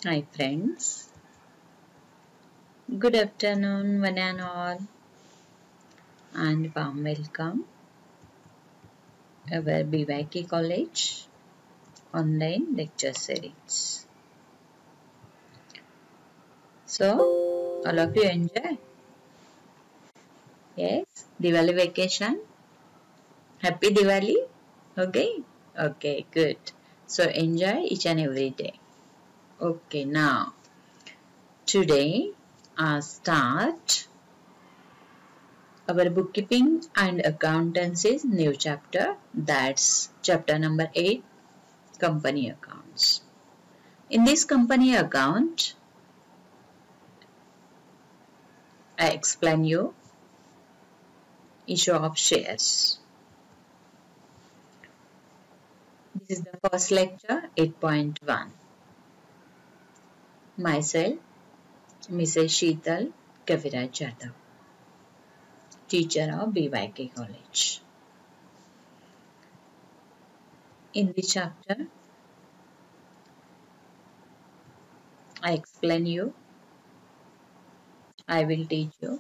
Hi friends, good afternoon one and all and warm welcome our BYK College online lecture series. So, all of you enjoy? Yes, Diwali vacation? Happy Diwali? Okay? Okay, good. So enjoy each and every day. Okay, now today start our bookkeeping and accountancy's new chapter, that's chapter number 8, company accounts. In this company account, I explain you issue of shares. This is the first lecture 8.1. Myself, Mrs. Sheetal Kaviraj Jadhav, teacher of BYK College. In this chapter, I explain you, I will teach you.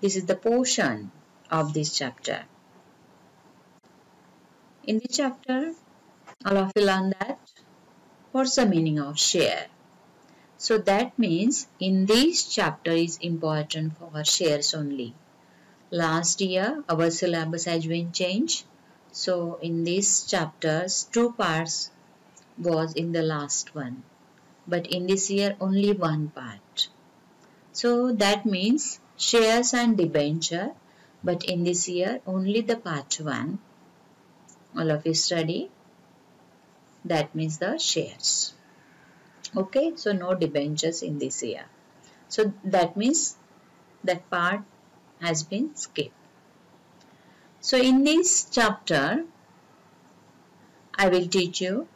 This is the portion of this chapter. In this chapter, all of you learn that what's the meaning of share. So that means in this chapter is important for shares only. Last year our syllabus has been changed. So in this chapters 2 parts was in the last one. But in this year only one part. So that means shares and debenture. But in this year only the part 1. All of you study. That means the shares. Okay, so no debentures in this year. So that means that part has been skipped. So in this chapter, I will teach you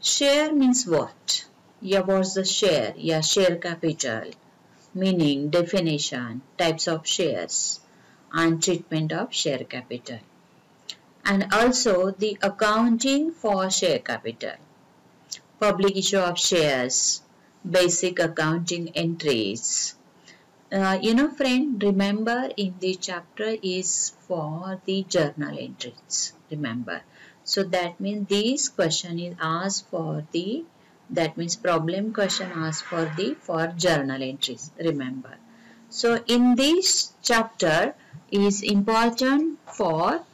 share means what? Yeah, what's the share? Yeah, share capital, meaning, definition, types of shares, and treatment of share capital. And also the accounting for share capital, public issue of shares, basic accounting entries. Friend, remember in the chapter is for the journal entries. Remember. So that means this question is asked for the, that means problem question asked for journal entries. Remember. So in this chapter is important for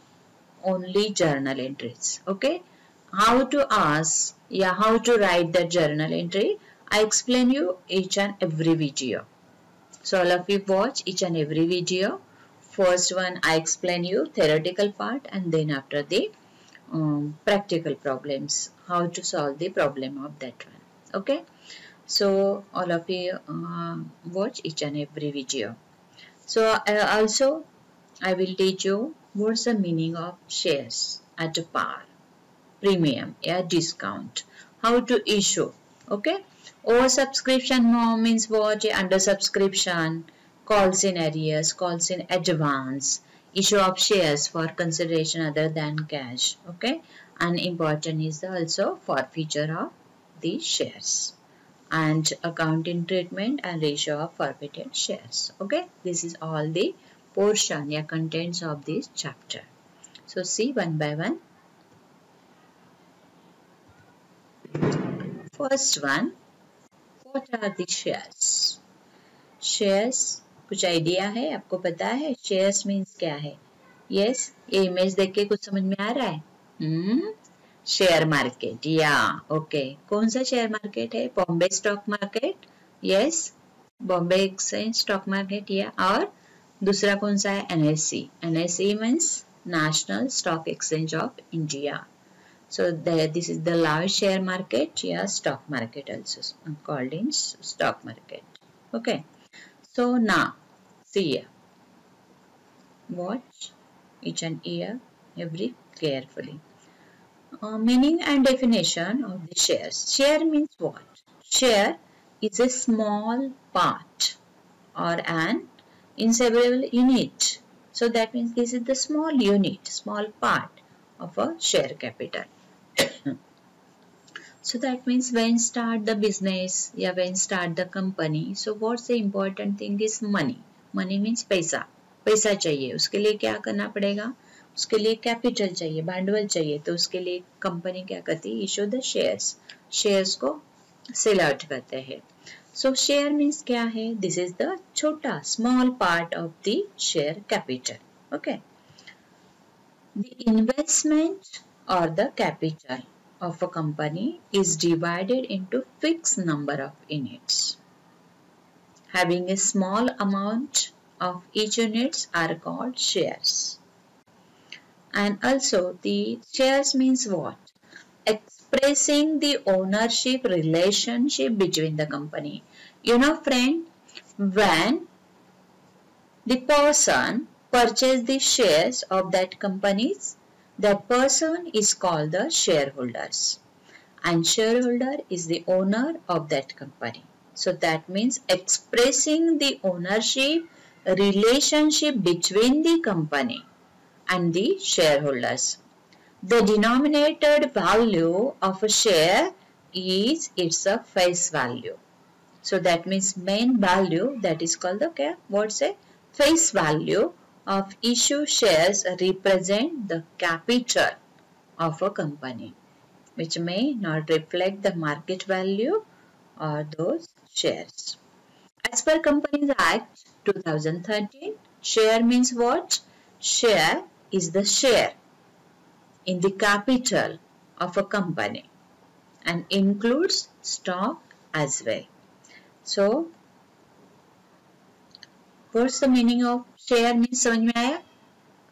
only journal entries. Okay. How to ask, how to write the journal entry. I explain you each and every video. So all of you watch each and every video. First one I explain you theoretical part and then after the practical problems, how to solve the problem of that one. Okay. So all of you watch each and every video. So also I will teach you what's the meaning of shares at a par, premium, discount, how to issue. Okay. Oversubscription means what? Under subscription, calls in arrears, calls in advance, issue of shares for consideration other than cash. Okay. And important is also forfeiture of the shares and accounting treatment and ratio of forfeited shares. Okay. This is all the portion, contents of this chapter. So see one by one. First one, what are the shares? Shares कुछ idea है? आपको पता है shares means क्या है? Yes, ये image देख के कुछ समझ में आ रहा है? शेयर मार्केट, या ओके. कौन सा शेयर मार्केट है? Bombay stock market. Yes, Bombay exchange stock market. या और दूसरा कौन सा है? NSE. NSE means national stock exchange of India. So this is the large share market, stock market also called in stock market. Okay. So now see here. Watch each and every carefully. Meaning and definition of the shares. Share means what? Share is a small part or an inseparable unit. So that means this is the small unit, small part of a share capital. So that means when start the business या when start the company, so what's the important thing is money. Money means पैसा, पैसा चाहिए, उसके लिए क्या करना पड़ेगा, उसके लिए कैपिटल चाहिए, भांडवल चाहिए, तो उसके लिए कंपनी क्या करती है, इशू द शेयर्स, शेयर्स को सेल आउट करते हैं. So share means क्या है, this is the छोटा small part of the share capital. Okay. The investment or the capital of a company is divided into fixed number of units. Having a small amount of each units are called shares. And also the shares means what? Expressing the ownership relationship between the company. You know friend, when the person purchase the shares of that companies, that person is called the shareholders, and shareholder is the owner of that company. So that means expressing the ownership relationship between the company and the shareholders. The denominated value of a share is its a face value. So that means main value, that is called the what's a face value of issue shares represent the capital of a company, which may not reflect the market value or those shares. As per Companies Act 2013, share means what? Share is the share in the capital of a company and includes stock as well. So, what's the meaning of share means समझ में आया?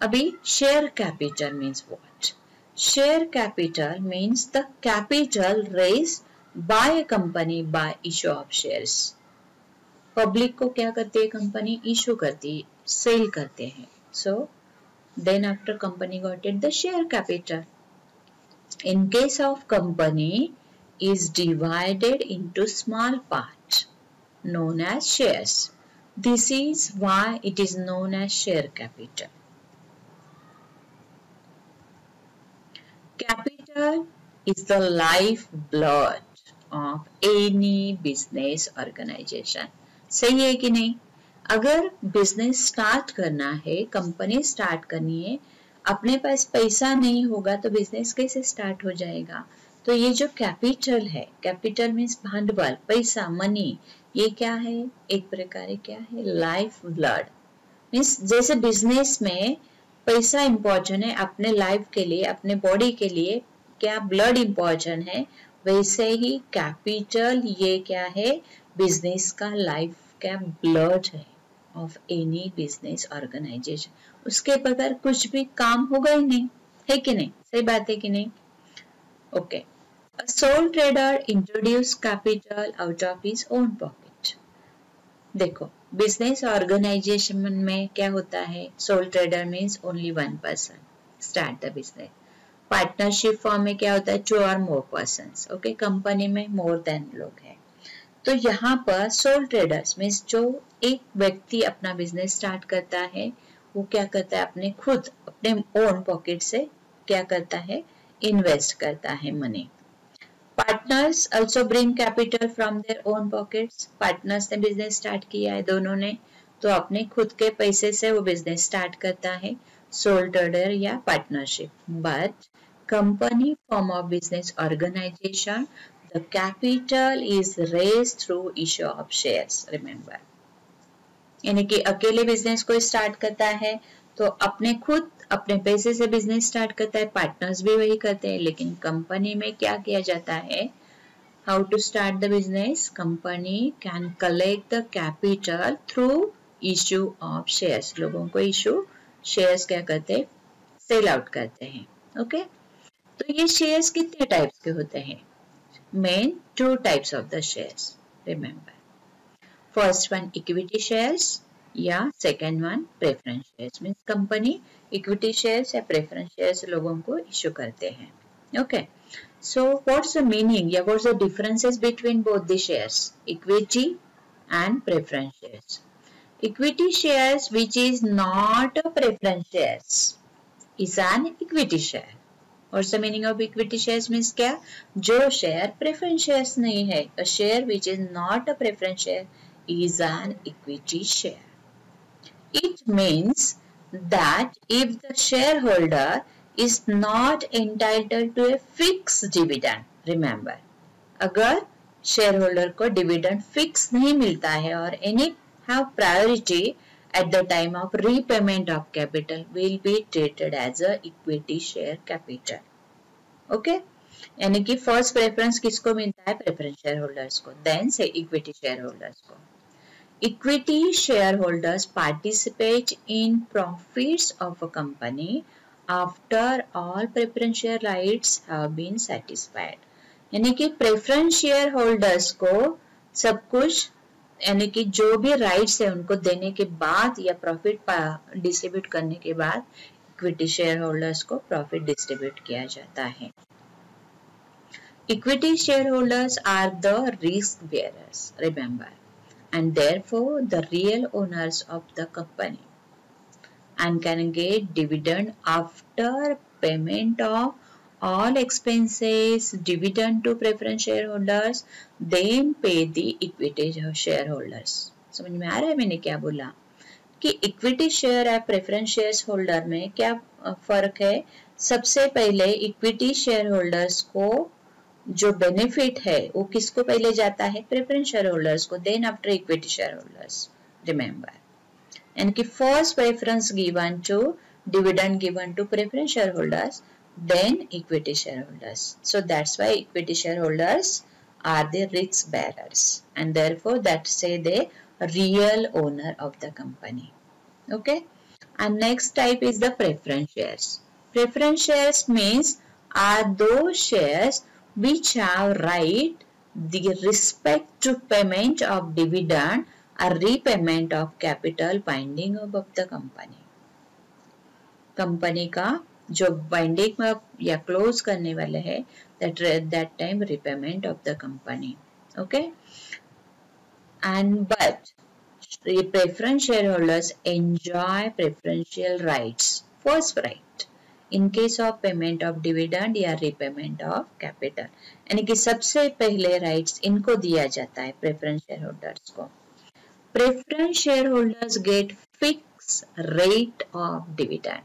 अभी share capital means what? Share capital means the capital raised by a company by issue of shares. Public को क्या करती है company? Issue करती है, सेल करते हैं. So, then after company got it the share capital. In case of company is divided into small parts known as shares. This is why it is known as share capital. Capital is the lifeblood of any business organization. सही है कि नहीं? अगर business start करना है, company start करनी है, अपने पास पैसा नहीं होगा तो बिजनेस कैसे स्टार्ट हो जाएगा? तो ये जो कैपिटल है, कैपिटल मीन्स भांडवल, पैसा, मनी, ये क्या है? एक प्रकार क्या है? Life blood. मीन्स जैसे बिजनेस में पैसा इम्पोर्टेंट है अपने लाइफ के लिए, अपने बॉडी के लिए, क्या ब्लड इम्पोर्टेंट है, वैसे ही कैपिटल ये क्या है? बिजनेस का लाइफ का ब्लड है ऑफ एनी बिजनेस ऑर्गेनाइजेशन. उसके बगैर कुछ भी काम होगा ही नहीं, है कि नहीं? सही बात है कि नहीं? Okay. A sole trader introduced capital out of his own pocket. देखो बिजनेस ऑर्गेनाइजेशन में क्या होता है? Sole trader means only one person start the business. Partnership form में क्या होता है? 2 or more persons. Okay, company में मोर देन लोग हैं. तो यहाँ पर सोल ट्रेडर्स मीन्स जो एक व्यक्ति अपना बिजनेस स्टार्ट करता है, वो क्या करता है? अपने खुद अपने ओन पॉकेट से क्या करता है? इन्वेस्ट करता है money. Partners also bring capital from their own pockets. Partners ने बिजनेस स्टार्ट किया है दोनों ने, तो अपने खुद के पैसे से वो बिजनेस स्टार्ट करता है, सोल ट्रेडर या partnership. But company form of business organisation, the capital is raised through issue of shares. Remember, यानी कि अकेले बिजनेस को स्टार्ट करता है तो अपने खुद अपने पैसे से बिजनेस स्टार्ट करता है, पार्टनर्स भी वही करते हैं. लेकिन कंपनी में क्या किया जाता है? How to start the business? Company can collect the capital through issue of shares. लोगों को इश्यू शेयर्स क्या करते हैं? सेल आउट करते हैं. ओके, तो ये शेयर्स कितने टाइप्स के होते हैं? Main 2 types of the shares. Remember, first one equity shares या second one preference shares. Means company equity shares या preference shares लोगों को issue करते हैं. Okay, so what's the meaning या what's the differences between both the shares, equity and preference shares? Equity shares which is not a preference shares is an equity share. What's the meaning of equity shares means क्या? जो share preference shares नहीं है, a share which is not a preference share is an equity share. It means that if the shareholder is not entitled to a fixed dividend, remember, अगर shareholder को dividend fix नहीं मिलता है और any have priority at the time of repayment of capital will be treated as a equity share capital. Okay? यानी कि first preference किसको मिलता है? Preference shareholders को, then say equity shareholders को. Equity shareholders participate in profits of a company after all preference share rights have been satisfied. यानी कि preference shareholders को सब कुछ यानी कि जो भी राइट्स है उनको देने के बाद या प्रॉफिट डिस्ट्रीब्यूट करने के बाद इक्विटी शेयर होल्डर्स को प्रॉफिट डिस्ट्रीब्यूट किया जाता है. Equity share holders are the risk bearers, remember, and therefore the real owners of the company and can get dividend after payment of all expenses, dividend to preference shareholders, then pay the equity shareholders. समझ में आ रहा है मैंने क्या बोला कि equity share है preference share holder में क्या फर्क है? सबसे पहले इक्विटी शेयर होल्डर्स को जो बेनिफिट है वो किसको पहले जाता है? प्रेफरेंस शेयर होल्डर्स को, then after equity share holders. Remember, यानी कि first preference given to dividend given to preference share holders, then equity shareholders. So that's why equity shareholders are the risk bearers and therefore that say the real owner of the company. Okay, and next type is the preference shares. Preference shares means are those shares which have right the respect to payment of dividend or repayment of capital binding of the company. Company का जो binding या close करने वाले है that time repayment of the company. Okay, and but preference shareholders enjoy preferential rights, first right in case of payment of dividend या repayment of capital. यानी कि सबसे पहले rights इनको दिया जाता है preference shareholders को. Preference shareholders get fixed rate of dividend.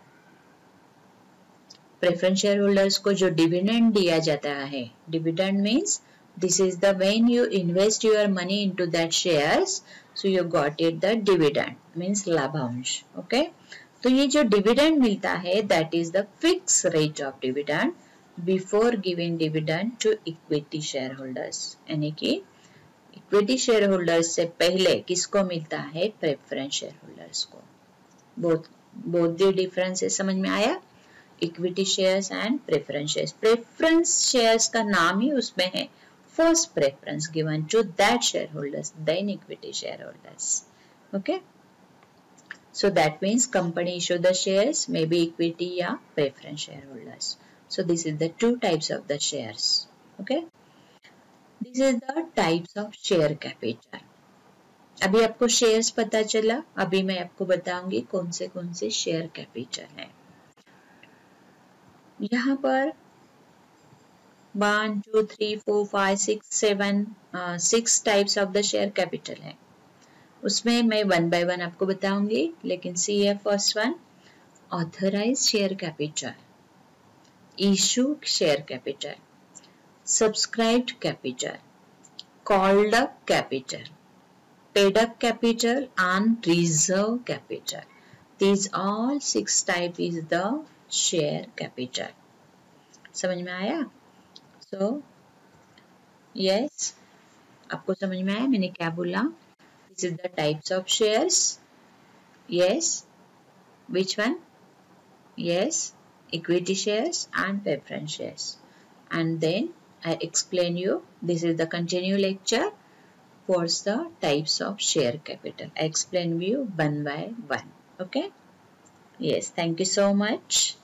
Preference share holders को जो डिविडेंड दिया जाता है, dividend means this is the when you invest your money into that shares, so you got it the dividend means लाभांश. Okay, तो ये जो dividend मिलता है that is the fix rate of dividend before giving dividend to equity share holders. यानी कि equity share holders से पहले किसको मिलता है? प्रेफरेंस शेयर होल्डर्स को. बोथ द डिफरेंस समझ में आया? Equity shares and preference shares. Preference shares का नाम ही उसमें है, first preference given to that share holders, then equity share holders. Okay, so that means company issue the shares may be equity या preference share holders. So this is the two types of the shares. Okay, this is the types of share capital. अभी आपको shares पता चला, अभी मैं आपको बताऊंगी कौन से शेयर कैपिटल है. यहाँ पर 1 2 3 4 5 6 7 6 types of the share capital है. उसमें मैं वन बाय वन आपको बताऊंगी, लेकिन सी है first one, authorise share capital, issue share capital, subscribed capital, called up capital, paid up capital and reserve capital. These all 6 type is the share capital. समझ में आया? So yes, आपको समझ में आया मैंने क्या बोला? This is the types of shares. Yes, which one? Yes, equity shares and preference shares. And then I explain you. This is the continue lecture for the types of share capital. I explain you one by one. Okay. Yes, thank you so much.